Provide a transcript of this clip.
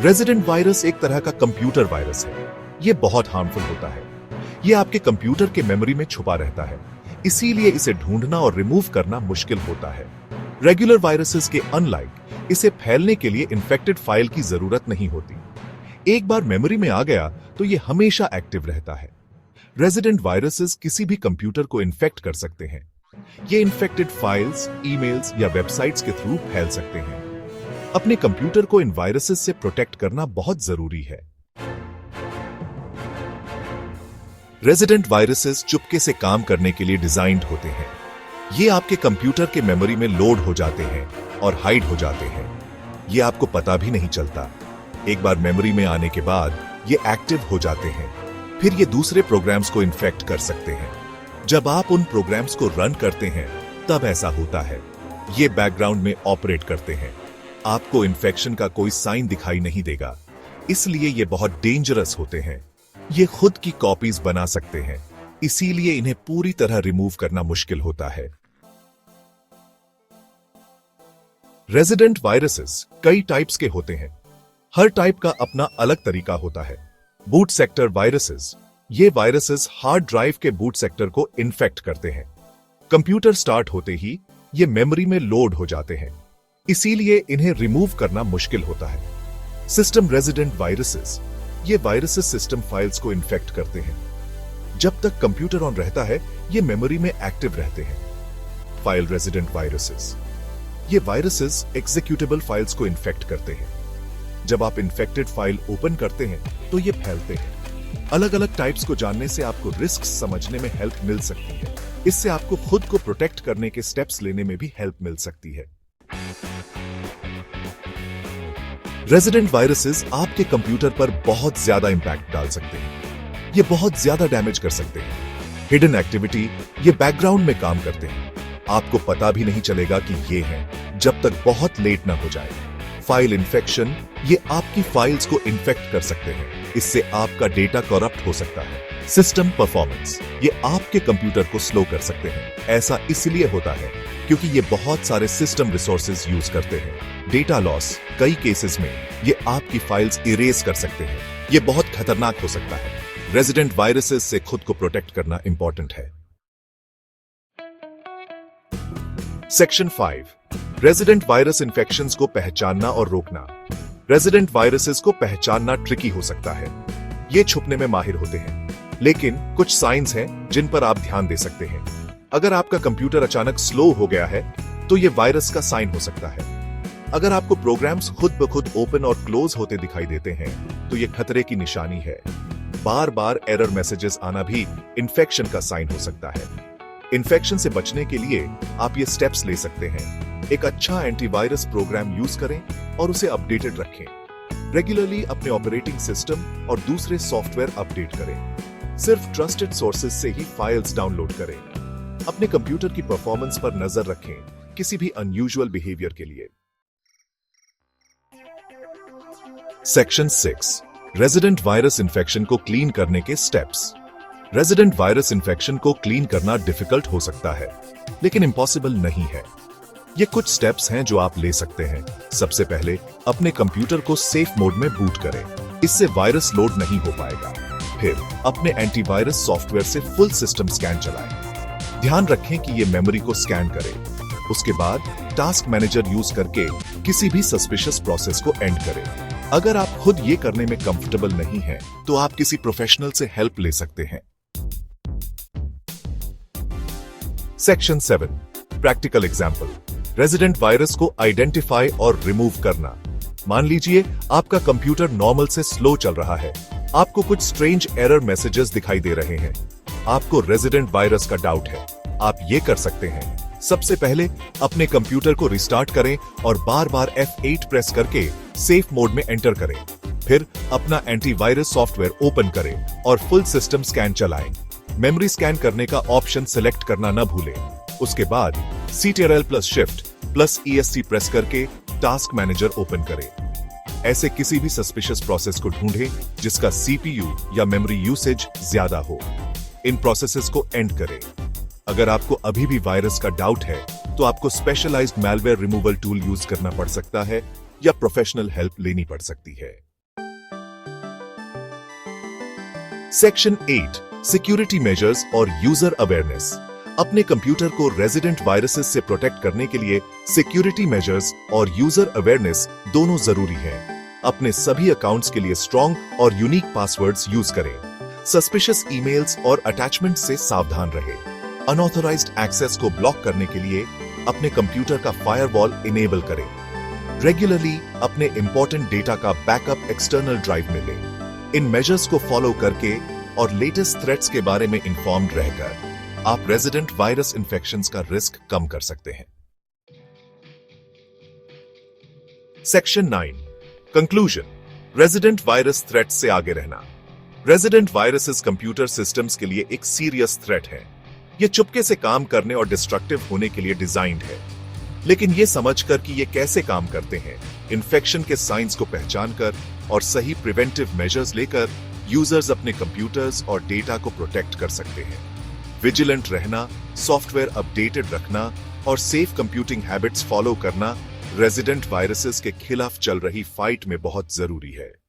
Resident virus एक तरह का कंप्यूटर वायरस है। ये बहुत हार्मफुल होता है। ये आपके कंप्यूटर के मेमोरी में छुपा रहता है, इसीलिए इसे ढूंढना और रिमूव करना मुश्किल होता है। रेगुलर वायरसेस के अनलाइक इसे फैलने के लिए इन्फेक्टेड फाइल की जरूरत नहीं होती। एक बार मेमोरी में आ गया तो ये हमेशा एक्टिव रहता है। रेजिडेंट वायरसेस किसी भी कंप्यूटर को इन्फेक्ट कर सकते हैं। ये इन्फेक्टेड फाइल्स, ईमेल्स या वेबसाइट्स के थ्रू फैल सकते हैं। अपने कंप्यूटर को इन वायरसेस से प्रोटेक्ट करना बहुत जरूरी है। रेजिडेंट वायरसेस चुपके से काम करने के लिए डिजाइन्ड होते हैं। ये आपके कंप्यूटर के मेमोरी में लोड हो जाते हैं और हाइड हो जाते हैं। ये आपको पता भी नहीं चलता। एक बार मेमोरी में आने के बाद ये एक्टिव हो जाते हैं। फिर ये दूसरे प्रोग्राम्स को इन्फेक्ट कर सकते हैं। जब आप उन प्रोग्राम्स को रन करते हैं तब ऐसा होता है। ये बैकग्राउंड में ऑपरेट करते हैं। आपको इन्फेक्शन का कोई साइन दिखाई नहीं देगा, इसलिए ये बहुत डेंजरस होते हैं। ये खुद की कॉपीज बना सकते हैं, इसीलिए इन्हें पूरी तरह रिमूव करना मुश्किल होता है। रेजिडेंट वायरसेस कई टाइप्स के होते हैं। हर टाइप का अपना अलग तरीका होता है। बूट सेक्टर वायरसेस, ये वायरसेस हार्ड ड्राइव के बूट सेक्टर को इन्फेक्ट करते हैं। कंप्यूटर स्टार्ट होते ही ये मेमोरी में लोड हो जाते हैं, इसीलिए इन्हें रिमूव करना मुश्किल होता है। सिस्टम रेजिडेंट वायरसेस, ये वायरसेस सिस्टम फाइल्स को इन्फेक्ट करते हैं। जब तक कंप्यूटर ऑन रहता है ये मेमोरी में एक्टिव रहते हैं। फाइल रेजिडेंट वायरसेस, ये वायरसेस एग्जीक्यूटेबल फाइल्स को इन्फेक्ट करते हैं। जब आप इन्फेक्टेड फाइल ओपन करते हैं तो ये फैलते हैं। अलग अलग टाइप्स को जानने से आपको रिस्क समझने में हेल्प मिल सकती है। इससे आपको खुद को प्रोटेक्ट करने के स्टेप्स लेने में भी हेल्प मिल सकती है। रेजिडेंट वायरसेस आपके कंप्यूटर पर बहुत ज्यादा इंपैक्ट डाल सकते हैं। ये बहुत ज्यादा डैमेज कर सकते हैं। हिडन एक्टिविटी, ये बैकग्राउंड में काम करते हैं। आपको पता भी नहीं चलेगा कि ये हैं, जब तक बहुत लेट ना हो जाए। फाइल इन्फेक्शन, ये आपकी फाइल्स को इन्फेक्ट कर सकते हैं। इससे आपका डेटा करप्ट हो सकता है। सिस्टम परफॉर्मेंस, ये आपके कंप्यूटर को स्लो कर सकते हैं। ऐसा इसलिए होता है क्योंकि ये बहुत सारे सिस्टम रिसोर्सेज यूज करते हैं। डेटा लॉस, कई केसेस में ये आपकी फाइल्स इरेज कर सकते हैं। ये बहुत खतरनाक हो सकता है। रेजिडेंट वायरसेस से खुद को प्रोटेक्ट करना इंपॉर्टेंट है। सेक्शन 5, रेजिडेंट वायरस इन्फेक्शंस को पहचानना और रोकना। रेजिडेंट वायरसेस को पहचानना ट्रिकी हो सकता है। ये छुपने में माहिर होते हैं, लेकिन कुछ साइंस हैं जिन पर आप ध्यान दे सकते हैं। अगर आपका कंप्यूटर अचानक स्लो हो गया है तो ये वायरस का साइन हो सकता है। अगर आपको प्रोग्राम्स खुद ब खुद ओपन और क्लोज होते दिखाई देते हैं तो ये खतरे की निशानी है। बार बार एरर मैसेजेस आना भी इन्फेक्शन का साइन हो सकता है। इन्फेक्शन से बचने के लिए आप ये स्टेप्स ले सकते हैं। एक अच्छा एंटीवायरस प्रोग्राम यूज करें और उसे अपडेटेड रखें। रेगुलरली अपने ऑपरेटिंग सिस्टम और दूसरे सॉफ्टवेयर अपडेट करें। सिर्फ ट्रस्टेड सोर्सेज से ही फाइल्स डाउनलोड करें। अपने कंप्यूटर की परफॉर्मेंस पर नजर रखें किसी भी अनयूजुअल बिहेवियर के लिए। सेक्शन 6, रेजिडेंट वायरस इन्फेक्शन को क्लीन करने के स्टेप्स। रेजिडेंट वायरस इन्फेक्शन को क्लीन करना डिफिकल्ट हो सकता है, लेकिन इम्पॉसिबल नहीं है। ये कुछ स्टेप्स हैं जो आप ले सकते हैं। सबसे पहले अपने कंप्यूटर को सेफ मोड में बूट करें, इससे वायरस लोड नहीं हो पाएगा। फिर अपने एंटीवायरस सॉफ्टवेयर से फुल सिस्टम स्कैन चलाएं। ध्यान रखें कि ये मेमोरी को स्कैन करे। उसके बाद टास्क मैनेजर यूज करके किसी भी सस्पिशियस प्रोसेस को एंड करें। अगर आप खुद ये करने में कंफर्टेबल नहीं हैं, तो आप किसी प्रोफेशनल से हेल्प ले सकते हैं। Section 7, practical example. Resident virus को आइडेंटिफाई और रिमूव करना। मान लीजिए आपका कंप्यूटर नॉर्मल से स्लो चल रहा है। आपको कुछ स्ट्रेंज एरर मैसेजेस दिखाई दे रहे हैं। आपको रेजिडेंट वायरस का डाउट है। आप ये कर सकते हैं, सबसे पहले अपने कंप्यूटर को रिस्टार्ट करें और बार बार F8 प्रेस करके सेफ मोड में एंटर करें। फिर अपना एंटीवायरस सॉफ्टवेयर ओपन करें और फुल सिस्टम स्कैन चलाएं। मेमोरी स्कैन करने का ऑप्शन सिलेक्ट करना न भूलें। उसके बाद Ctrl+Shift+ESC प्रेस करके टास्क मैनेजर ओपन करें। ऐसे किसी भी सस्पिशियस प्रोसेस को ढूंढें जिसका CPU या मेमोरी यूसेज ज्यादा हो। इन प्रोसेसेस को एंड करें। अगर आपको अभी भी वायरस का डाउट है तो आपको specialised malware removal tool use करना पड़ सकता है या प्रोफेशनल हेल्प लेनी पड़ सकती है। सेक्शन 8 सिक्योरिटी मेजर्स और यूजर अवेयरनेस। अपने कंप्यूटर को रेजिडेंट वायरसेस से प्रोटेक्ट करने के लिए सिक्योरिटी मेजर्स और यूजर अवेयरनेस दोनों जरूरी हैं। अपने सभी अकाउंट्स के लिए स्ट्रॉन्ग और यूनिक पासवर्ड्स यूज करें। सस्पिशियस ईमेल्स और अटैचमेंट से सावधान रहें। अनऑथराइज्ड एक्सेस को ब्लॉक करने के लिए अपने कंप्यूटर का फायरवॉल इनेबल करें। रेगुलरली अपने इंपॉर्टेंट डेटा का बैकअप एक्सटर्नल ड्राइव में लें। इन मेजर्स को फॉलो करके और लेटेस्ट थ्रेट्स के बारे में इंफॉर्म्ड रहकर आप रेजिडेंट वायरस इन्फेक्शंस का रिस्क कम कर सकते हैं। Section 9 conclusion. Resident virus threat से आगे रहना। रेजिडेंट वायरसेस कंप्यूटर सिस्टम्स के लिए एक सीरियस थ्रेट है। ये चुपके से काम करने और डिस्ट्रक्टिव होने के लिए डिजाइन्ड है। लेकिन ये समझकर कि ये कैसे काम करते हैं, इन्फेक्शन के साइंस को पहचानकर और सही प्रिवेंटिव मेजर्स लेकर यूजर्स अपने कंप्यूटर्स और डेटा को प्रोटेक्ट कर सकते हैं। विजिलेंट रहना, सॉफ्टवेयर अपडेटेड रखना और सेफ कंप्यूटिंग हैबिट्स फॉलो करना रेजिडेंट वायरसेस के खिलाफ चल रही फाइट में बहुत जरूरी है।